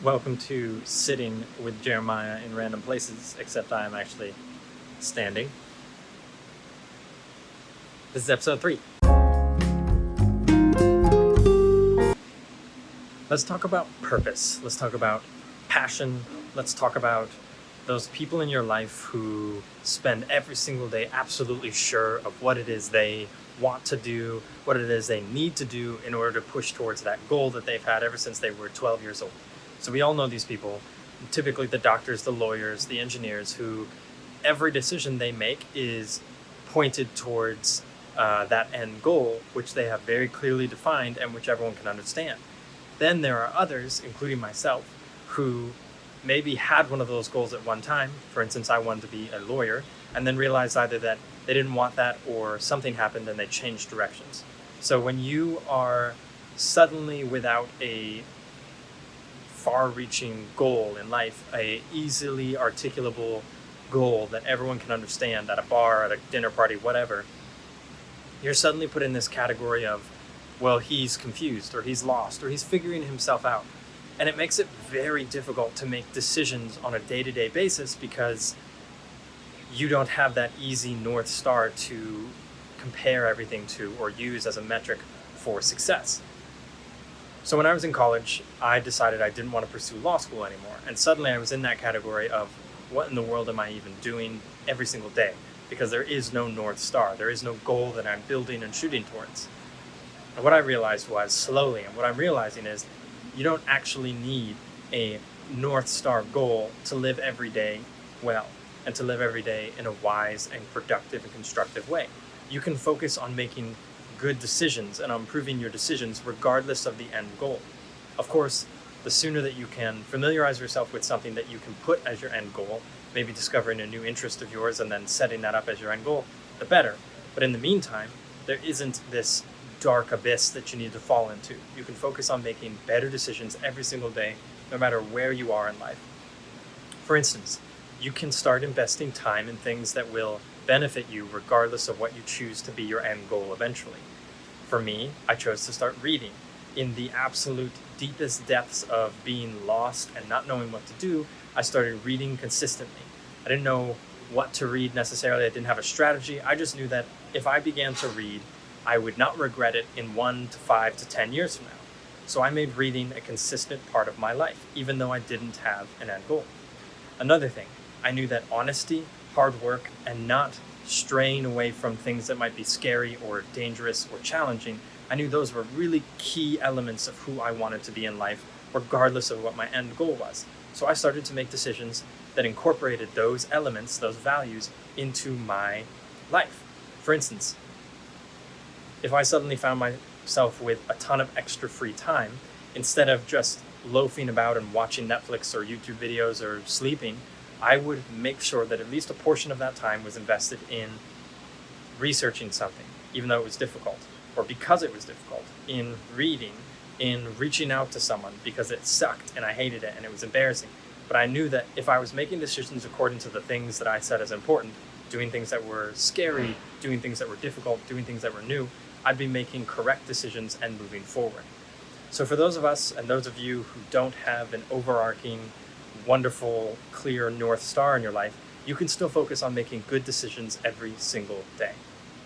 Welcome to Sitting with Jeremiah in Random Places, except I am actually standing. This is episode 3. Let's talk about purpose. Let's talk about passion. Let's talk about those people in your life who spend every single day absolutely sure of what it is they want to do, what it is they need to do in order to push towards that goal that they've had ever since they were 12 years old. So we all know these people, typically the doctors, the lawyers, the engineers, who every decision they make is pointed towards that end goal, which they have very clearly defined and which everyone can understand. Then there are others, including myself, who maybe had one of those goals at one time. For instance, I wanted to be a lawyer, and then realized either that they didn't want that or something happened and they changed directions. So when you are suddenly without a far-reaching goal in life, a easily articulable goal that everyone can understand at a bar, at a dinner party, whatever, you're suddenly put in this category of, well, he's confused, or he's lost, or he's figuring himself out. And it makes it very difficult to make decisions on a day-to-day basis because you don't have that easy North Star to compare everything to or use as a metric for success. So when I was in college, I decided I didn't want to pursue law school anymore. And suddenly I was in that category of, what in the world am I even doing every single day? Because there is no North Star. There is no goal that I'm building and shooting towards. And what I realized was slowly, and what I'm realizing is, you don't actually need a North Star goal to live every day well, and to live every day in a wise and productive and constructive way. You can focus on making good decisions and on improving your decisions regardless of the end goal. Of course, the sooner that you can familiarize yourself with something that you can put as your end goal, maybe discovering a new interest of yours and then setting that up as your end goal, the better. But in the meantime, there isn't this dark abyss that you need to fall into. You can focus on making better decisions every single day, no matter where you are in life. For instance, you can start investing time in things that will benefit you regardless of what you choose to be your end goal eventually. For me, I chose to start reading. In the absolute deepest depths of being lost and not knowing what to do, I started reading consistently. I didn't know what to read necessarily. I didn't have a strategy. I just knew that if I began to read, I would not regret it in 1 to 5 to 10 years from now. So I made reading a consistent part of my life, even though I didn't have an end goal. Another thing, I knew that honesty, hard work, and not straying away from things that might be scary or dangerous or challenging, I knew those were really key elements of who I wanted to be in life, regardless of what my end goal was. So I started to make decisions that incorporated those elements, those values, into my life. For instance, if I suddenly found myself with a ton of extra free time, instead of just loafing about and watching Netflix or YouTube videos or sleeping, I would make sure that at least a portion of that time was invested in researching something, even though it was difficult, or because it was difficult, in reading, in reaching out to someone because it sucked and I hated it and it was embarrassing. But I knew that if I was making decisions according to the things that I said as important, doing things that were scary, doing things that were difficult, doing things that were new, I'd be making correct decisions and moving forward. So for those of us and those of you who don't have an overarching, wonderful, clear North Star in your life, you can still focus on making good decisions every single day.